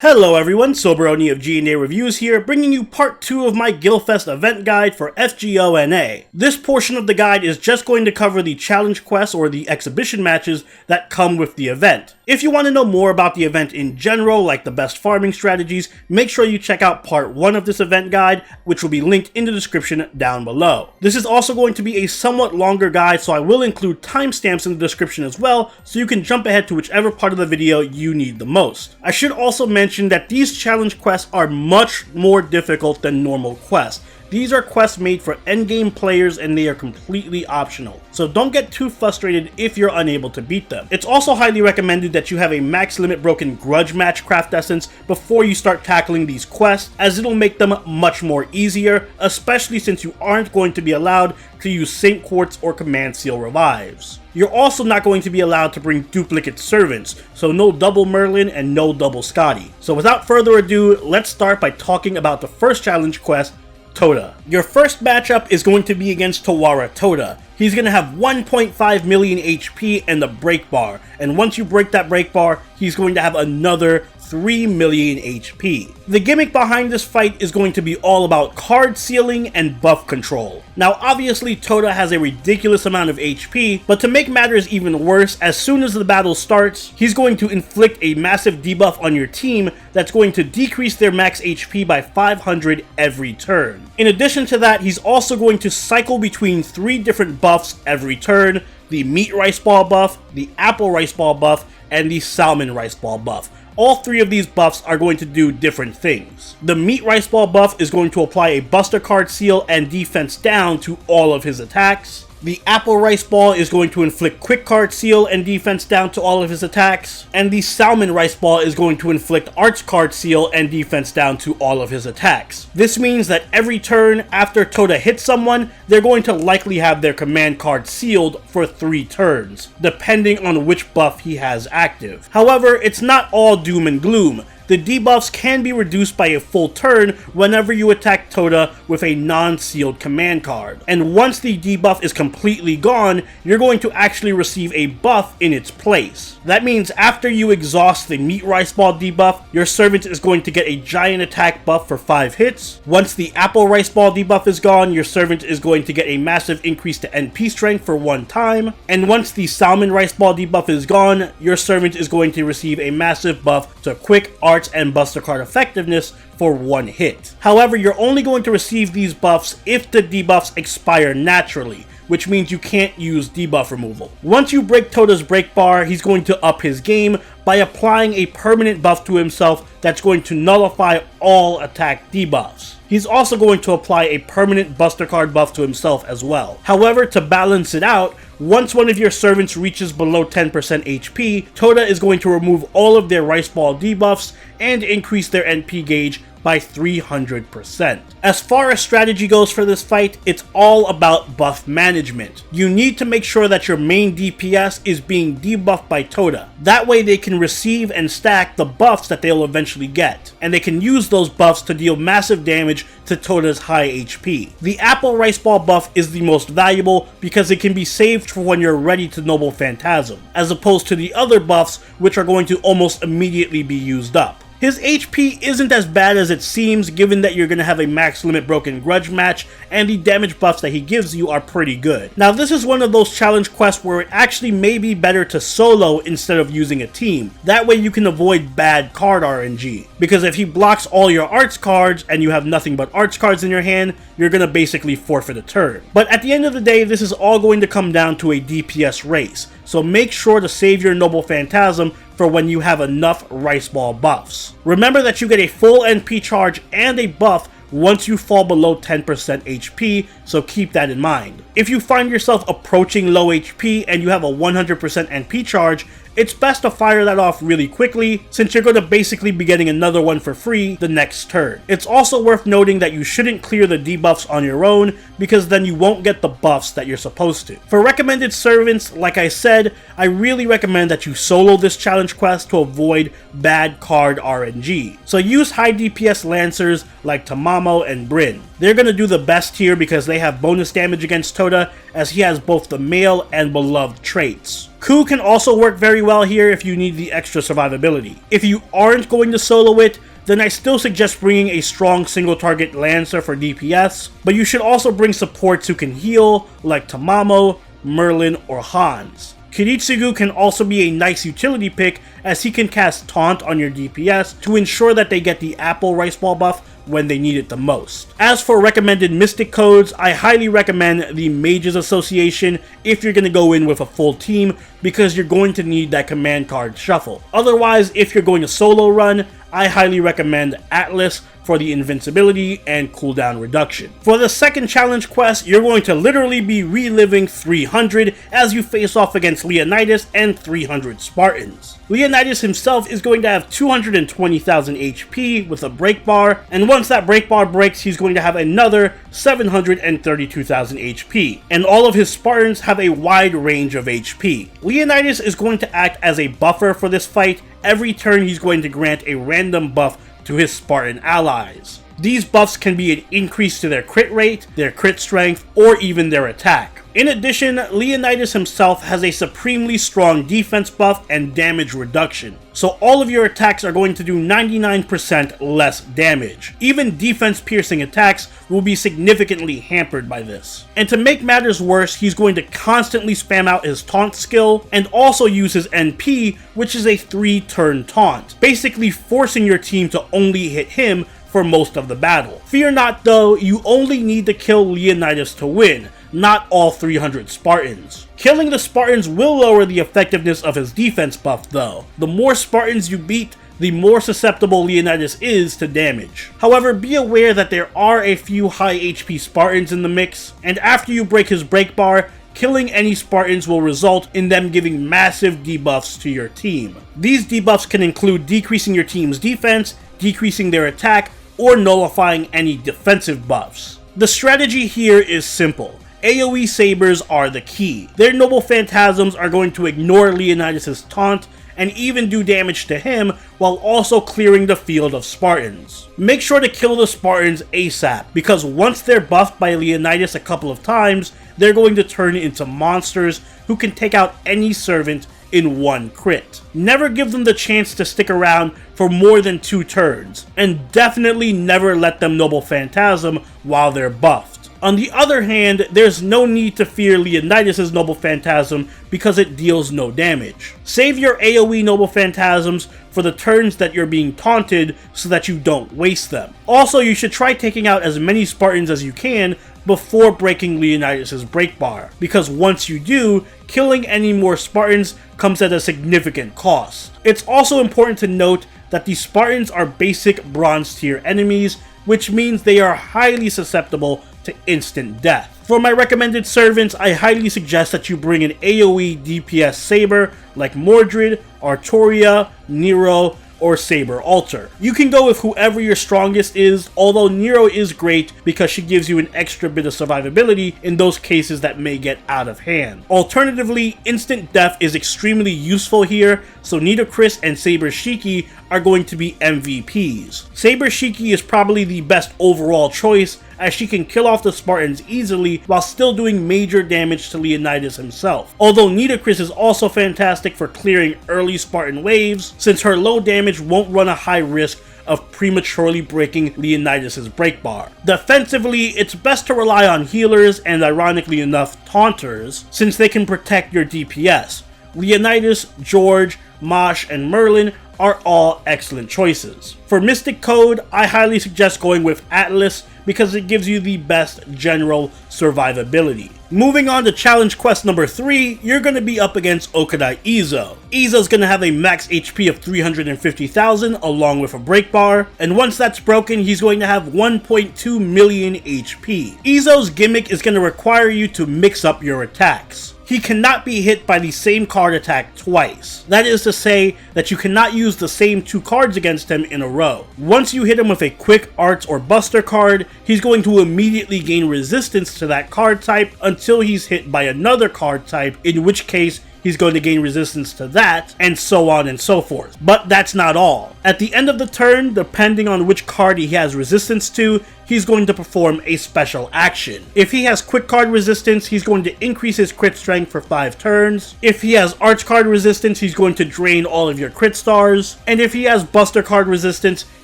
Hello everyone, Soberoni of G&A Reviews here, bringing you part 2 of my Guildfest event guide for FGO NA. This portion of the guide is just going to cover the challenge quests or the exhibition matches that come with the event. If you want to know more about the event in general, like the best farming strategies, make sure you check out part 1 of this event guide, which will be linked in the description down below. This is also going to be a somewhat longer guide, so I will include timestamps in the description as well, so you can jump ahead to whichever part of the video you need the most. I should also mention that these challenge quests are much more difficult than normal quests. These are quests made for endgame players and they are completely optional, so don't get too frustrated if you're unable to beat them. It's also highly recommended that you have a max limit broken grudge match craft essence before you start tackling these quests, as it'll make them much more easier, especially since you aren't going to be allowed to use Saint Quartz or Command Seal revives. You're also not going to be allowed to bring duplicate servants, so no double Merlin and no double Scotty. So without further ado, let's start by talking about the first challenge quest, Touta. Your first matchup is going to be against Touta. He's going to have 1.5 million HP and the break bar, and once you break that break bar, he's going to have another 3 million HP. The gimmick behind this fight is going to be all about card sealing and buff control. Now obviously Touta has a ridiculous amount of HP, but to make matters even worse, as soon as the battle starts, he's going to inflict a massive debuff on your team that's going to decrease their max HP by 500 every turn. In addition to that, he's also going to cycle between 3 different buffs every turn: the meat rice ball buff, the apple rice ball buff, and the salmon rice ball buff. All 3 of these buffs are going to do different things. The meat rice ball buff is going to apply a buster card seal and defense down to all of his attacks. The apple rice ball is going to inflict quick card seal and defense down to all of his attacks. And the salmon rice ball is going to inflict arts card seal and defense down to all of his attacks. This means that every turn after Touta hits someone, they're going to likely have their command card sealed for 3 turns, depending on which buff he has active. However, it's not all doom and gloom. The debuffs can be reduced by a full turn whenever you attack Touta with a non-sealed command card. And once the debuff is completely gone, you're going to actually receive a buff in its place. That means after you exhaust the meat rice ball debuff, your servant is going to get a giant attack buff for 5 hits. Once the apple rice ball debuff is gone, your servant is going to get a massive increase to NP strength for 1 time. And once the salmon rice ball debuff is gone, your servant is going to receive a massive buff to quick arts and buster card effectiveness for 1 hit. However, you're only going to receive these buffs if the debuffs expire naturally, which means you can't use debuff removal. Once you break Touta's break bar, he's going to up his game by applying a permanent buff to himself that's going to nullify all attack debuffs. He's also going to apply a permanent buster card buff to himself as well. However, to balance it out, once one of your servants reaches below 10% HP, Touta is going to remove all of their rice ball debuffs and increase their NP gauge by 300%. As far as strategy goes for this fight, it's all about buff management. You need to make sure that your main DPS is being debuffed by Touta. That way they can receive and stack the buffs that they'll eventually get, and they can use those buffs to deal massive damage to Touta's high HP. The apple rice ball buff is the most valuable because it can be saved for when you're ready to Noble Phantasm, as opposed to the other buffs which are going to almost immediately be used up. His HP isn't as bad as it seems, given that you're going to have a max limit broken grudge match, and the damage buffs that he gives you are pretty good. Now this is one of those challenge quests where it actually may be better to solo instead of using a team. That way you can avoid bad card RNG, because if he blocks all your arts cards and you have nothing but arts cards in your hand, you're going to basically forfeit a turn. But at the end of the day, this is all going to come down to a DPS race, so make sure to save your Noble Phantasm for when you have enough rice ball buffs. Remember that you get a full NP charge and a buff once you fall below 10% HP, so keep that in mind. If you find yourself approaching low HP and you have a 100% NP charge, it's best to fire that off really quickly, since you're going to basically be getting another one for free the next turn. It's also worth noting that you shouldn't clear the debuffs on your own, because then you won't get the buffs that you're supposed to. For recommended servants, like I said, I really recommend that you solo this challenge quest to avoid bad card RNG. So use high DPS Lancers like Tamamo and Bryn. They're going to do the best here because they have bonus damage against Touta, as he has both the male and beloved traits. Ku can also work very well here if you need the extra survivability. If you aren't going to solo it, then I still suggest bringing a strong single target Lancer for DPS, but you should also bring supports who can heal, like Tamamo, Merlin, or Hans. Kiritsugu can also be a nice utility pick, as he can cast Taunt on your DPS to ensure that they get the Apple Rice Ball buff when they need it the most. As for recommended Mystic codes, I highly recommend the Mages Association if you're going to go in with a full team, because you're going to need that command card shuffle. Otherwise, if you're going to solo run, I highly recommend Atlas for the invincibility and cooldown reduction. For the second challenge quest, you're going to literally be reliving 300 as you face off against Leonidas and 300 Spartans. Leonidas himself is going to have 220,000 HP with a break bar, and once that break bar breaks, he's going to have another 732,000 HP, and all of his Spartans have a wide range of HP. Leonidas is going to act as a buffer for this fight. Every turn he's going to grant a random buff to his Spartan allies. These buffs can be an increase to their crit rate, their crit strength, or even their attack. In addition, Leonidas himself has a supremely strong defense buff and damage reduction, so all of your attacks are going to do 99% less damage. Even defense-piercing attacks will be significantly hampered by this. And to make matters worse, he's going to constantly spam out his taunt skill, and also use his NP, which is a 3-turn taunt, basically forcing your team to only hit him for most of the battle. Fear not though, you only need to kill Leonidas to win, not all 300 Spartans. Killing the Spartans will lower the effectiveness of his defense buff though. The more Spartans you beat, the more susceptible Leonidas is to damage. However, be aware that there are a few high HP Spartans in the mix, and after you break his break bar, killing any Spartans will result in them giving massive debuffs to your team. These debuffs can include decreasing your team's defense, decreasing their attack, or nullifying any defensive buffs. The strategy here is simple. AoE sabers are the key. Their noble phantasms are going to ignore Leonidas' taunt and even do damage to him while also clearing the field of Spartans. Make sure to kill the Spartans ASAP, because once they're buffed by Leonidas a couple of times, they're going to turn into monsters who can take out any servant in one crit. Never give them the chance to stick around for more than 2 turns, and definitely never let them Noble Phantasm while they're buffed. On the other hand, there's no need to fear Leonidas' Noble Phantasm because it deals no damage. Save your AoE Noble Phantasms for the turns that you're being taunted so that you don't waste them. Also, you should try taking out as many Spartans as you can before breaking Leonidas' break bar, because once you do, killing any more Spartans comes at a significant cost. It's also important to note that the Spartans are basic bronze tier enemies, which means they are highly susceptible to instant death. For my recommended servants, I highly suggest that you bring an AoE DPS saber like Mordred, Artoria, Nero, or Saber Alter. You can go with whoever your strongest is, although Nero is great because she gives you an extra bit of survivability in those cases that may get out of hand. Alternatively, instant death is extremely useful here, so Nitocris and Saber Shiki are going to be MVPs. Saber Shiki is probably the best overall choice, as she can kill off the Spartans easily while still doing major damage to Leonidas himself. Although Nitocris is also fantastic for clearing early Spartan waves, since her low damage won't run a high risk of prematurely breaking Leonidas' break bar. Defensively, it's best to rely on healers and, ironically enough, taunters, since they can protect your DPS. Leonidas, George, Mosh, and Merlin are all excellent choices. For Mystic Code, I highly suggest going with Atlas because it gives you the best general survivability. Moving on to challenge quest number 3, you're going to be up against Okadai Izou. Izou's going to have a max HP of 350,000 along with a break bar, and once that's broken, he's going to have 1.2 million HP. Izou's gimmick is going to require you to mix up your attacks. He cannot be hit by the same card attack twice. That is to say that you cannot use the same 2 cards against him in a row. Once you hit him with a quick arts or buster card, he's going to immediately gain resistance to that card type until he's hit by another card type, in which case he's going to gain resistance to that, and so on and so forth. But that's not all. At the end of the turn, depending on which card he has resistance to, he's going to perform a special action. If he has quick card resistance, he's going to increase his crit strength for 5 turns. If he has arch card resistance, he's going to drain all of your crit stars. And if he has buster card resistance,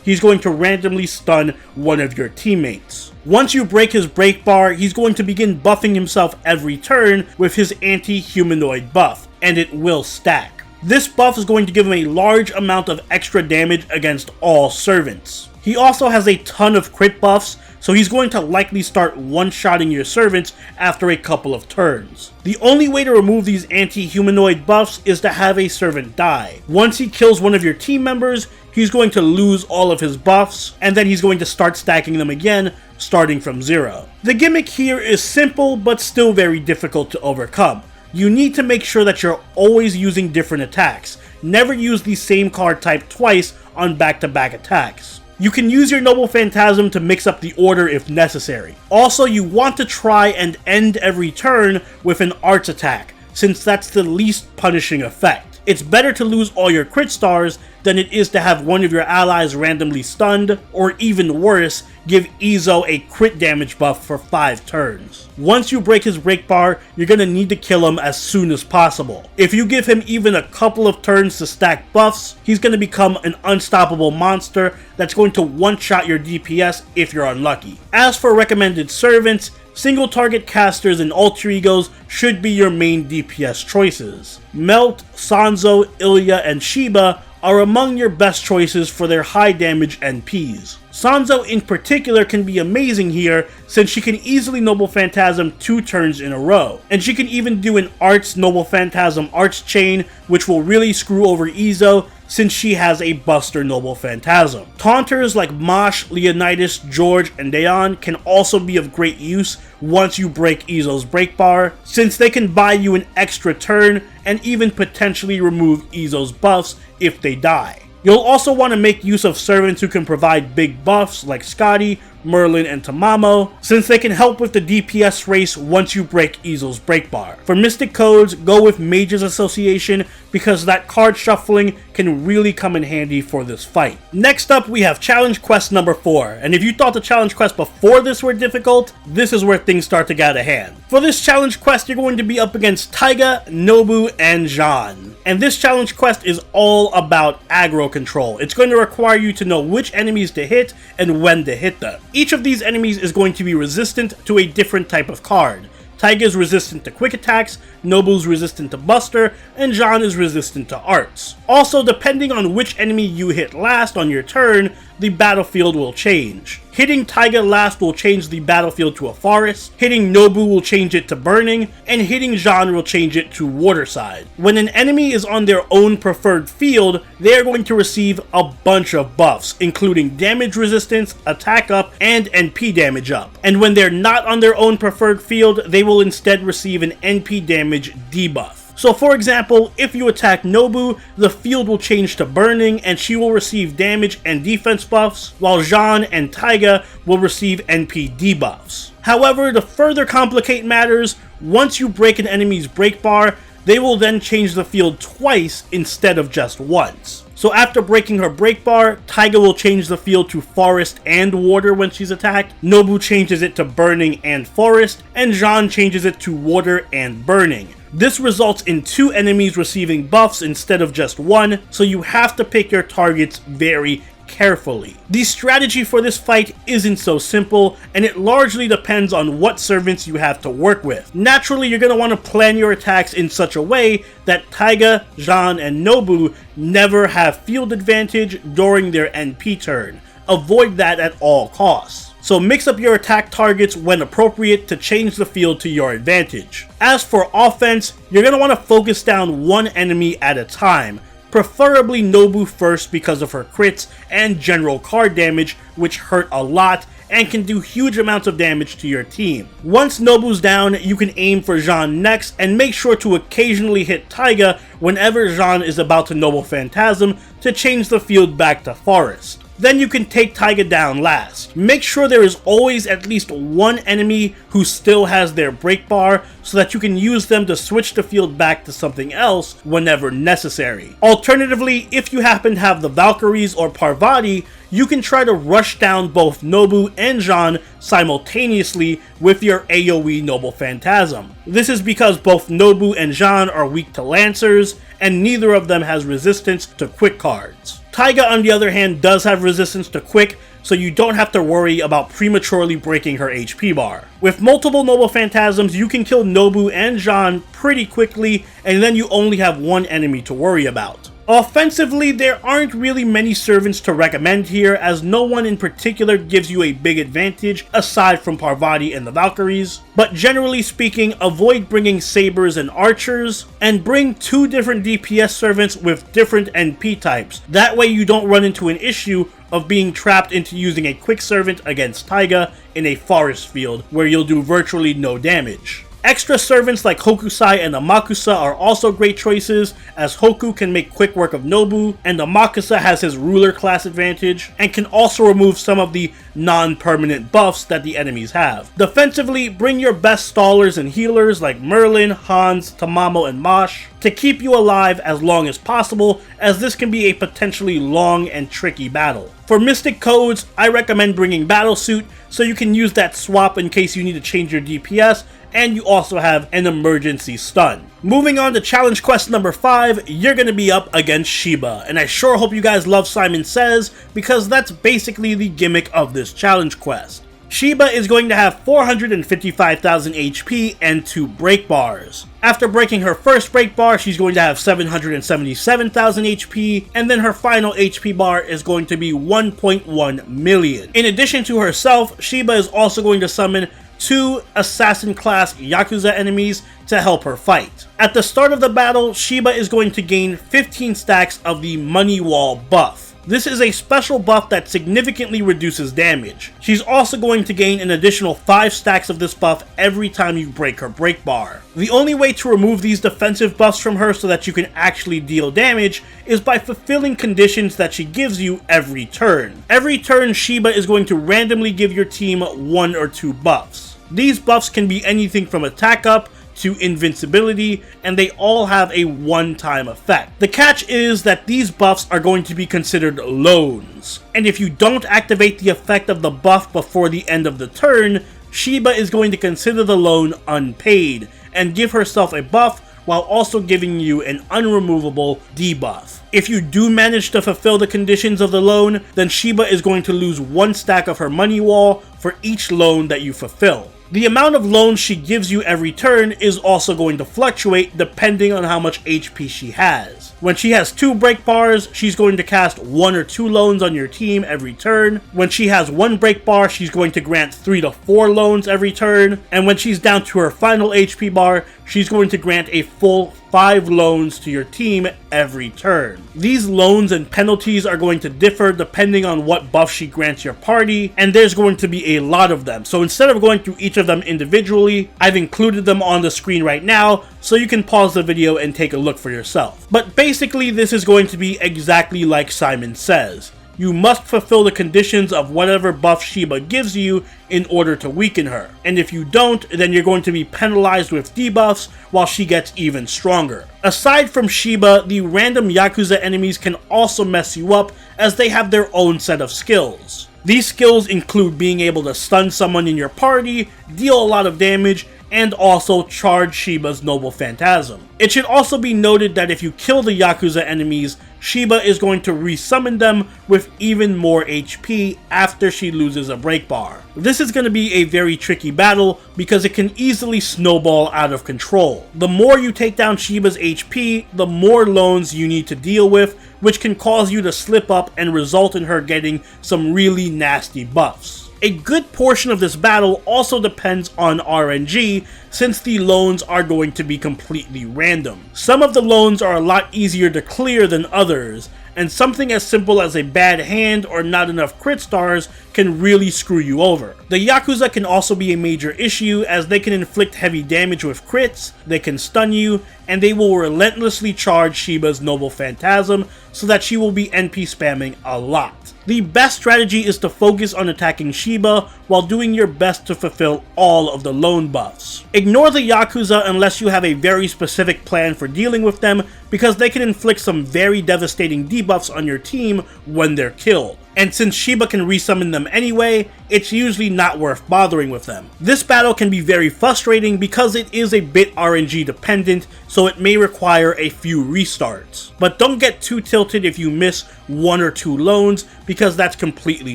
he's going to randomly stun one of your teammates. Once you break his break bar, he's going to begin buffing himself every turn with his anti-humanoid buff, and it will stack. This buff is going to give him a large amount of extra damage against all servants. He also has a ton of crit buffs, so he's going to likely start one-shotting your servants after a couple of turns. The only way to remove these anti-humanoid buffs is to have a servant die. Once he kills one of your team members, he's going to lose all of his buffs, and then he's going to start stacking them again, starting from 0. The gimmick here is simple, but still very difficult to overcome. You need to make sure that you're always using different attacks. Never use the same card type twice on back-to-back attacks. You can use your Noble Phantasm to mix up the order if necessary. Also, you want to try and end every turn with an arch attack, since that's the least punishing effect. It's better to lose all your crit stars than it is to have one of your allies randomly stunned, or even worse, give Izou a crit damage buff for 5 turns. Once you break his break bar, you're going to need to kill him as soon as possible. If you give him even a couple of turns to stack buffs, he's going to become an unstoppable monster that's going to one-shot your DPS if you're unlucky. As for recommended servants, single target casters and alter egos should be your main DPS choices. Melt, Sanzo, Ilya, and Sheba are among your best choices for their high damage NPs. Sanzo in particular can be amazing here since she can easily Noble Phantasm 2 turns in a row, and she can even do an Arts Noble Phantasm Arch chain, which will really screw over Izou since she has a Buster Noble Phantasm. Taunters like Mosh, Leonidas, George, and Dayan can also be of great use once you break Izou's break bar, since they can buy you an extra turn and even potentially remove Izou's buffs if they die. You'll also want to make use of servants who can provide big buffs like Scotty, Merlin, and Tamamo, since they can help with the DPS race once you break Izou's break bar. For Mystic Codes, go with Mages Association because that card shuffling can really come in handy for this fight. Next up, we have Challenge Quest number 4, and if you thought the Challenge Quest before this were difficult, this is where things start to get out of hand. For this Challenge Quest, you're going to be up against Taiga, Nobu, and Jean. And this Challenge Quest is all about aggro control. It's going to require you to know which enemies to hit and when to hit them. Each of these enemies is going to be resistant to a different type of card. Taiga is resistant to quick attacks, Nobu's resistant to buster, and Jean is resistant to arts. Also, depending on which enemy you hit last on your turn, the battlefield will change. Hitting Taiga last will change the battlefield to a forest, hitting Nobu will change it to burning, and hitting Jean will change it to waterside. When an enemy is on their own preferred field, they are going to receive a bunch of buffs, including damage resistance, attack up, and NP damage up. And when they're not on their own preferred field, they will instead receive an NP damage debuff. So for example, if you attack Nobu, the field will change to burning and she will receive damage and defense buffs, while Jean and Taiga will receive NP debuffs. However, to further complicate matters, once you break an enemy's break bar, they will then change the field twice instead of just once. So after breaking her break bar, Taiga will change the field to forest and water when she's attacked, Nobu changes it to burning and forest, and Jean changes it to water and burning. This results in 2 enemies receiving buffs instead of just 1, so you have to pick your targets very carefully. The strategy for this fight isn't so simple, and it largely depends on what servants you have to work with. Naturally, you're going to want to plan your attacks in such a way that Taiga, Jean, and Nobu never have field advantage during their NP turn. Avoid that at all costs. So mix up your attack targets when appropriate to change the field to your advantage. As for offense, you're going to want to focus down one enemy at a time, preferably Nobu first because of her crits and general card damage, which hurt a lot and can do huge amounts of damage to your team. Once Nobu's down, you can aim for Jean next and make sure to occasionally hit Taiga whenever Jean is about to Noble Phantasm to change the field back to forest. Then you can take Taiga down last. Make sure there is always at least one enemy who still has their break bar so that you can use them to switch the field back to something else whenever necessary. Alternatively, if you happen to have the Valkyries or Parvati, you can try to rush down both Nobu and Jean simultaneously with your AoE Noble Phantasm. This is because both Nobu and Jean are weak to Lancers, and neither of them has resistance to quick cards. Taiga, on the other hand, does have resistance to quick, so you don't have to worry about prematurely breaking her HP bar. With multiple Noble Phantasms, you can kill Nobu and Jean pretty quickly, and then you only have one enemy to worry about. Offensively, there aren't really many servants to recommend here, as no one in particular gives you a big advantage aside from Parvati and the Valkyries. But generally speaking, avoid bringing sabers and archers, and bring 2 different DPS servants with different NP types. That way you don't run into an issue of being trapped into using a quick servant against Taiga in a forest field where you'll do virtually no damage. Extra servants like Hokusai and Amakusa are also great choices, as Hoku can make quick work of Nobu, and Amakusa has his ruler class advantage, and can also remove some of the non-permanent buffs that the enemies have. Defensively, bring your best stallers and healers like Merlin, Hans, Tamamo, and Mosh to keep you alive as long as possible, as this can be a potentially long and tricky battle. For Mystic Codes, I recommend bringing Battlesuit so you can use that swap in case you need to change your DPS, and you also have an emergency stun. Moving on to challenge quest number 5, you're going to be up against Sheba, and I sure hope you guys love Simon Says, because that's basically the gimmick of this challenge quest. Sheba is going to have 455,000 HP and 2 break bars. After breaking her first break bar, she's going to have 777,000 HP, and then her final HP bar is going to be 1.1 million. In addition to herself, Sheba is also going to summon 2 assassin class Yakuza enemies to help her fight. At the start of the battle, Sheba is going to gain 15 stacks of the Money Wall buff. This is a special buff that significantly reduces damage. She's also going to gain an additional 5 stacks of this buff every time you break her break bar. The only way to remove these defensive buffs from her so that you can actually deal damage is by fulfilling conditions that she gives you every turn. Every turn, Sheba is going to randomly give your team 1 or 2 buffs. These buffs can be anything from attack up to invincibility, and they all have a one-time effect. The catch is that these buffs are going to be considered loans, and if you don't activate the effect of the buff before the end of the turn, Sheba is going to consider the loan unpaid, and give herself a buff while also giving you an unremovable debuff. If you do manage to fulfill the conditions of the loan, then Sheba is going to lose 1 stack of her money wall for each loan that you fulfill. The amount of loans she gives you every turn is also going to fluctuate depending on how much HP she has. When she has 2 break bars, she's going to cast 1 or 2 loans on your team every turn. When she has 1 break bar, she's going to grant 3 to 4 loans every turn. And when she's down to her final HP bar, she's going to grant a full 5 loans to your team every turn. These loans and penalties are going to differ depending on what buff she grants your party, and there's going to be a lot of them. So instead of going through each of them individually, I've included them on the screen right now, so you can pause the video and take a look for yourself. But basically, this is going to be exactly like Simon Says. You must fulfill the conditions of whatever buff Sheba gives you in order to weaken her. And if you don't, then you're going to be penalized with debuffs while she gets even stronger. Aside from Sheba, the random Yakuza enemies can also mess you up, as they have their own set of skills. These skills include being able to stun someone in your party, deal a lot of damage, and also charge Sheba's Noble Phantasm. It should also be noted that if you kill the Yakuza enemies, Sheba is going to resummon them with even more HP after she loses a break bar. This is going to be a very tricky battle because it can easily snowball out of control. The more you take down Sheba's HP, the more loans you need to deal with, which can cause you to slip up and result in her getting some really nasty buffs. A good portion of this battle also depends on RNG, since the loans are going to be completely random. Some of the loans are a lot easier to clear than others, and something as simple as a bad hand or not enough crit stars can really screw you over. The Yakuza can also be a major issue, as they can inflict heavy damage with crits, they can stun you, and they will relentlessly charge Sheba's Noble Phantasm so that she will be NP spamming a lot. The best strategy is to focus on attacking Sheba while doing your best to fulfill all of the lone buffs. Ignore the Yakuza unless you have a very specific plan for dealing with them, because they can inflict some very devastating debuffs on your team when they're killed. And since Sheba can resummon them anyway, it's usually not worth bothering with them. This battle can be very frustrating because it is a bit RNG dependent, so it may require a few restarts. But don't get too tilted if you miss 1 or 2 lones, because that's completely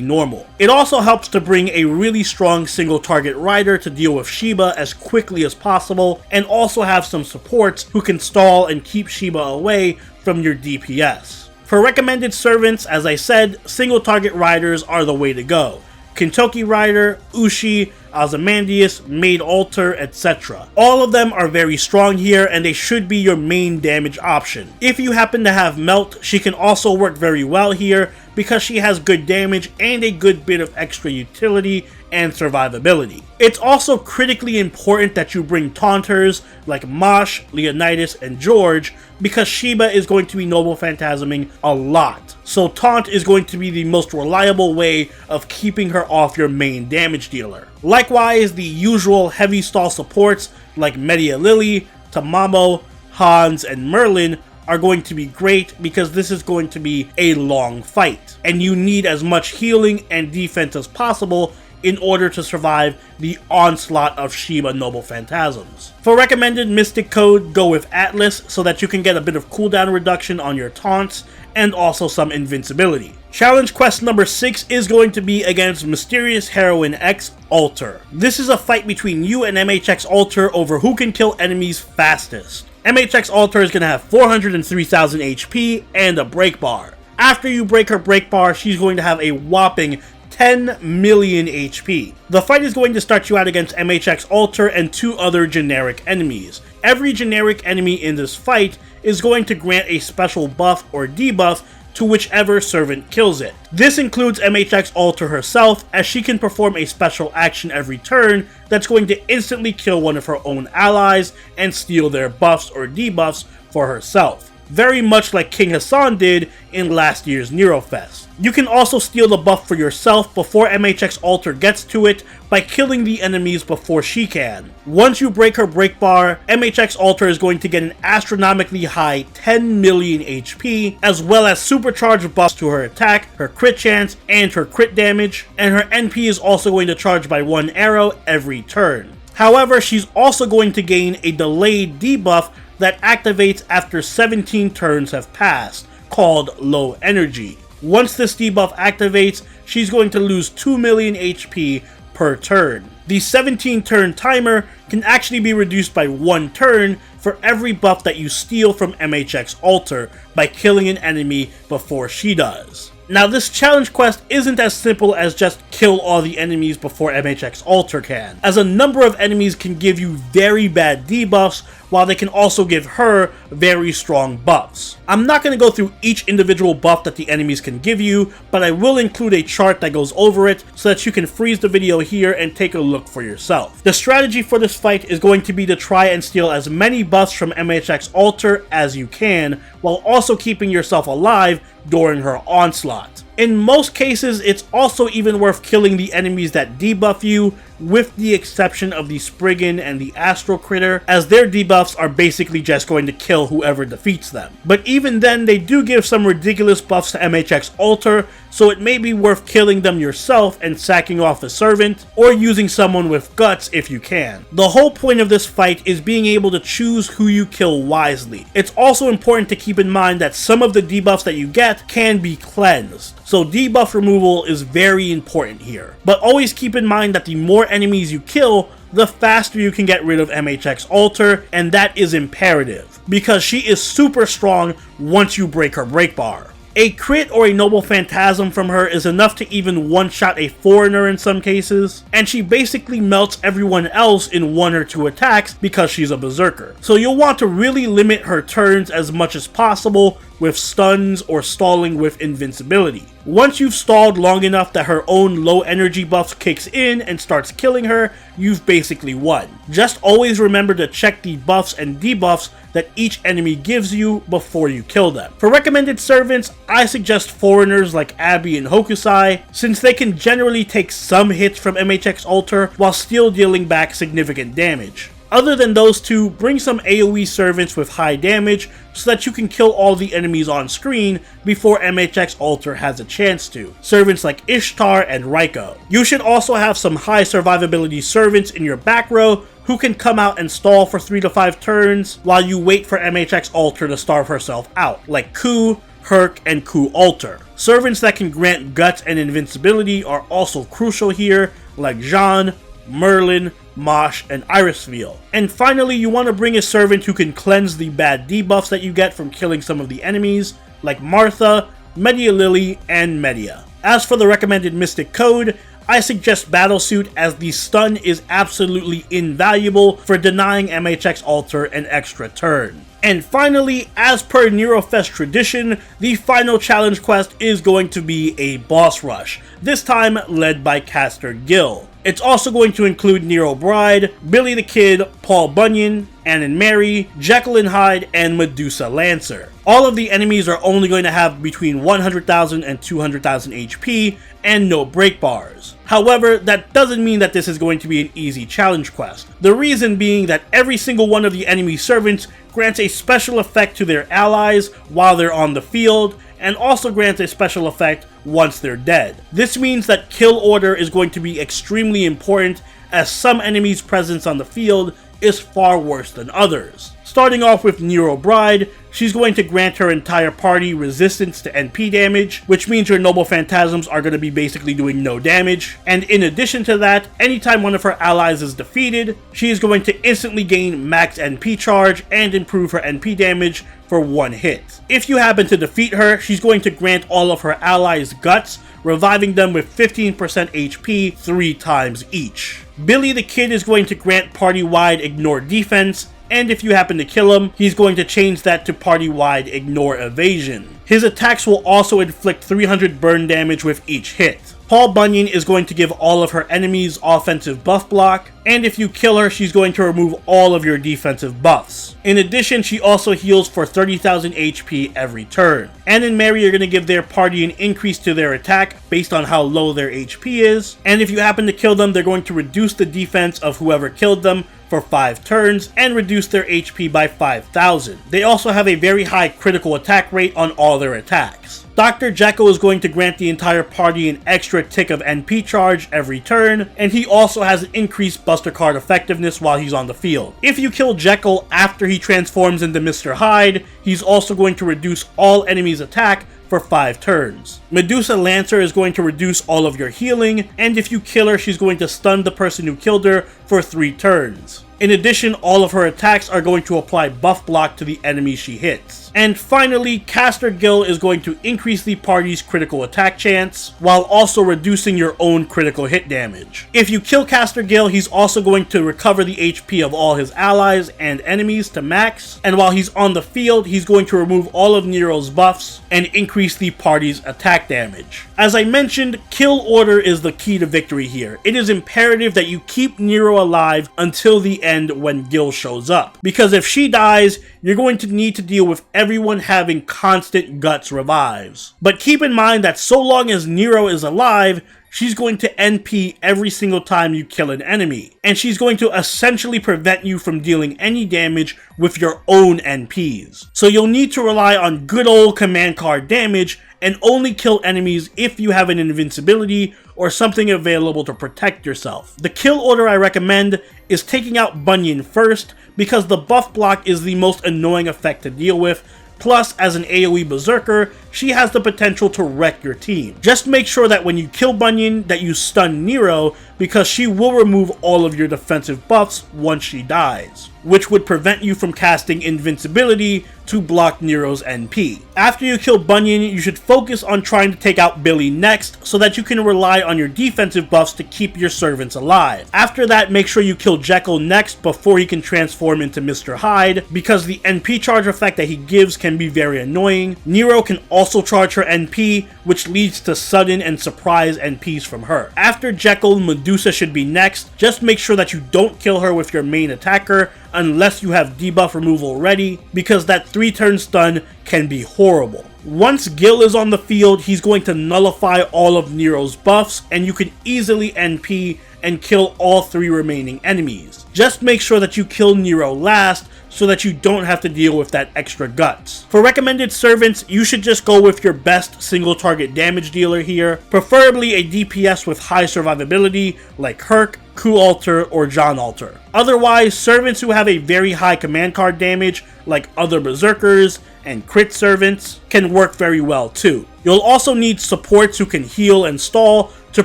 normal. It also helps to bring a really strong single target rider to deal with Sheba as quickly as possible, and also have some supports who can stall and keep Sheba away from your DPS. For recommended servants, as I said, single target riders are the way to go. Kentucky Rider, Ushi, Ozymandias, Maid Alter, etc. All of them are very strong here, and they should be your main damage option. If you happen to have Melt, she can also work very well here because she has good damage and a good bit of extra utility and survivability. It's also critically important that you bring taunters like Mosh, Leonidas, and George, because Sheba is going to be Noble Phantasming a lot. So taunt is going to be the most reliable way of keeping her off your main damage dealer. Likewise, the usual heavy stall supports like Media Lily, Tamamo, Hans, and Merlin are going to be great because this is going to be a long fight, and you need as much healing and defense as possible in order to survive the onslaught of Sheba Noble Phantasms. For recommended Mystic Code, go with Atlas so that you can get a bit of cooldown reduction on your taunts and also some invincibility. Challenge quest number 6 is going to be against Mysterious Heroine X Alter. This is a fight between you and MHX Alter over who can kill enemies fastest. MHX Alter is going to have 403,000 HP and a break bar. After you break her break bar, she's going to have a whopping 10 million HP. The fight is going to start you out against MHX Alter and 2 other generic enemies. Every generic enemy in this fight is going to grant a special buff or debuff to whichever servant kills it. This includes MHX Alter herself, as she can perform a special action every turn that's going to instantly kill one of her own allies and steal their buffs or debuffs for herself. Very much like King Hassan did in last year's Nerofest. You can also steal the buff for yourself before MHX Alter gets to it by killing the enemies before she can. Once you break her break bar, MHX Alter is going to get an astronomically high 10 million HP, as well as supercharged buffs to her attack, her crit chance, and her crit damage, and her NP is also going to charge by 1 arrow every turn. However, she's also going to gain a delayed debuff that activates after 17 turns have passed, called Low Energy. Once this debuff activates, she's going to lose 2 million HP per turn. The 17 turn timer can actually be reduced by 1 turn for every buff that you steal from MHX Alter by killing an enemy before she does. Now, this challenge quest isn't as simple as just kill all the enemies before MHX Alter can, as a number of enemies can give you very bad debuffs, while they can also give her very strong buffs. I'm not going to go through each individual buff that the enemies can give you, but I will include a chart that goes over it so that you can freeze the video here and take a look for yourself. The strategy for this fight is going to be to try and steal as many buffs from MHX Alter as you can, while also keeping yourself alive during her onslaught. In most cases, it's also even worth killing the enemies that debuff you, with the exception of the Spriggan and the Astral Critter, as their debuffs are basically just going to kill whoever defeats them. But even then, they do give some ridiculous buffs to MHX Alter, so it may be worth killing them yourself and sacking off a servant, or using someone with guts if you can. The whole point of this fight is being able to choose who you kill wisely. It's also important to keep in mind that some of the debuffs that you get can be cleansed, so debuff removal is very important here. But always keep in mind that the more enemies you kill, the faster you can get rid of MHX Alter, and that is imperative, because she is super strong once you break her break bar. A crit or a Noble Phantasm from her is enough to even one-shot a foreigner in some cases, and she basically melts everyone else in 1 or 2 attacks because she's a berserker. So you'll want to really limit her turns as much as possible with stuns or stalling with invincibility. Once you've stalled long enough that her own low energy buffs kicks in and starts killing her, you've basically won. Just always remember to check the buffs and debuffs that each enemy gives you before you kill them. For recommended servants, I suggest foreigners like Abby and Hokusai, since they can generally take some hits from MHX Alter while still dealing back significant damage. Other than those two, bring some AoE servants with high damage so that you can kill all the enemies on screen before MHX Alter has a chance to. Servants like Ishtar and Raiko. You should also have some high survivability servants in your back row who can come out and stall for 3 to 5 turns while you wait for MHX Alter to starve herself out, like Ku, Herc, and Ku Alter. Servants that can grant guts and invincibility are also crucial here, like Jean, Merlin, Mosh, and Irisveal. And finally, you want to bring a servant who can cleanse the bad debuffs that you get from killing some of the enemies, like Martha, Media Lily, and Media. As for the recommended Mystic Code, I suggest Battlesuit, as the stun is absolutely invaluable for denying MHX Alter an extra turn. And finally, as per Neurofest tradition, the final challenge quest is going to be a boss rush, this time led by Caster Gill. It's also going to include Nero Bride, Billy the Kid, Paul Bunyan, Ann and Mary, Jekyll and Hyde, and Medusa Lancer. All of the enemies are only going to have between 100,000 and 200,000 HP, and no break bars. However, that doesn't mean that this is going to be an easy challenge quest. The reason being that every single one of the enemy servants grants a special effect to their allies while they're on the field, and also grants a special effect once they're dead. This means that kill order is going to be extremely important, as some enemies' presence on the field is far worse than others. Starting off with Nero Bride, she's going to grant her entire party resistance to NP damage, which means your Noble Phantasms are going to be basically doing no damage. And in addition to that, anytime one of her allies is defeated, she is going to instantly gain max NP charge and improve her NP damage for 1 hit. If you happen to defeat her, she's going to grant all of her allies guts, reviving them with 15% HP 3 times each. Billy the Kid is going to grant party-wide ignore defense, and if you happen to kill him, he's going to change that to party-wide ignore evasion. His attacks will also inflict 300 burn damage with each hit. Paul Bunyan is going to give all of her enemies offensive buff block, and if you kill her, she's going to remove all of your defensive buffs. In addition, she also heals for 30,000 HP every turn. Ann and Mary are going to give their party an increase to their attack based on how low their HP is, and if you happen to kill them, they're going to reduce the defense of whoever killed them for 5 turns and reduce their HP by 5,000. They also have a very high critical attack rate on all their attacks. Dr. Jekyll is going to grant the entire party an extra tick of NP charge every turn, and he also has increased Buster Card effectiveness while he's on the field. If you kill Jekyll after he transforms into Mr. Hyde, he's also going to reduce all enemies' attack for 5 turns. Medusa Lancer is going to reduce all of your healing, and if you kill her, she's going to stun the person who killed her for 3 turns. In addition, all of her attacks are going to apply buff block to the enemies she hits. And finally, Caster Gill is going to increase the party's critical attack chance, while also reducing your own critical hit damage. If you kill Caster Gill, he's also going to recover the HP of all his allies and enemies to max, and while he's on the field, he's going to remove all of Nero's buffs and increase the party's attack damage. As I mentioned, kill order is the key to victory here. It is imperative that you keep Nero alive until the end when Gill shows up, because if she dies, you're going to need to deal with everyone having constant guts revives. But keep in mind that so long as Nero is alive, she's going to NP every single time you kill an enemy, and she's going to essentially prevent you from dealing any damage with your own NPs. So you'll need to rely on good old command card damage and only kill enemies if you have an invincibility or something available to protect yourself. The kill order I recommend is taking out Bunyan first, because the buff block is the most annoying effect to deal with. Plus, as an AoE berserker, she has the potential to wreck your team. Just make sure that when you kill Bunyan that you stun Nero, because she will remove all of your defensive buffs once she dies, which would prevent you from casting invincibility to block Nero's NP. After you kill Bunyan, you should focus on trying to take out Billy next so that you can rely on your defensive buffs to keep your servants alive. After that, make sure you kill Jekyll next before he can transform into Mr. Hyde, because the NP charge effect that he gives can be very annoying. Nero can also charge her NP, which leads to sudden and surprise NPs from her. After Jekyll, Medusa should be next. Just make sure that you don't kill her with your main attacker unless you have debuff removal ready, because that 3-turn stun can be horrible. Once Gil is on the field, he's going to nullify all of Nero's buffs, and you can easily NP and kill all 3 remaining enemies. Just make sure that you kill Nero last so that you don't have to deal with that extra guts. For recommended servants, you should just go with your best single target damage dealer here, preferably a DPS with high survivability like Herc, Ku Alter, or John Alter. Otherwise, servants who have a very high command card damage like other berserkers and crit servants can work very well too. You'll also need supports who can heal and stall to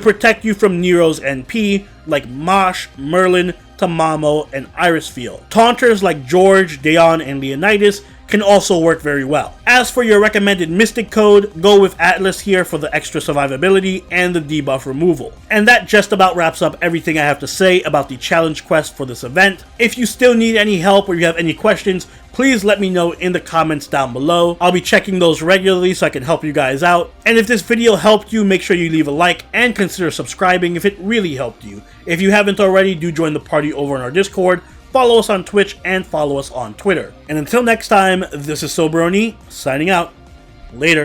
protect you from Nero's NP like Mosh, Merlin, Tamamo, and Irisfield. Taunters like George, Dayon, and Leonidas can also work very well. As for your recommended Mystic code, go with Atlas here for the extra survivability and the debuff removal. And that just about wraps up everything I have to say about the challenge quest for this event. If you still need any help or you have any questions, please let me know in the comments down below. I'll be checking those regularly so I can help you guys out. And if this video helped you, make sure you leave a like and consider subscribing if it really helped you. If you haven't already, do join the party over on our Discord. Follow us on Twitch and follow us on Twitter. And until next time, this is Soberoni, signing out. Later.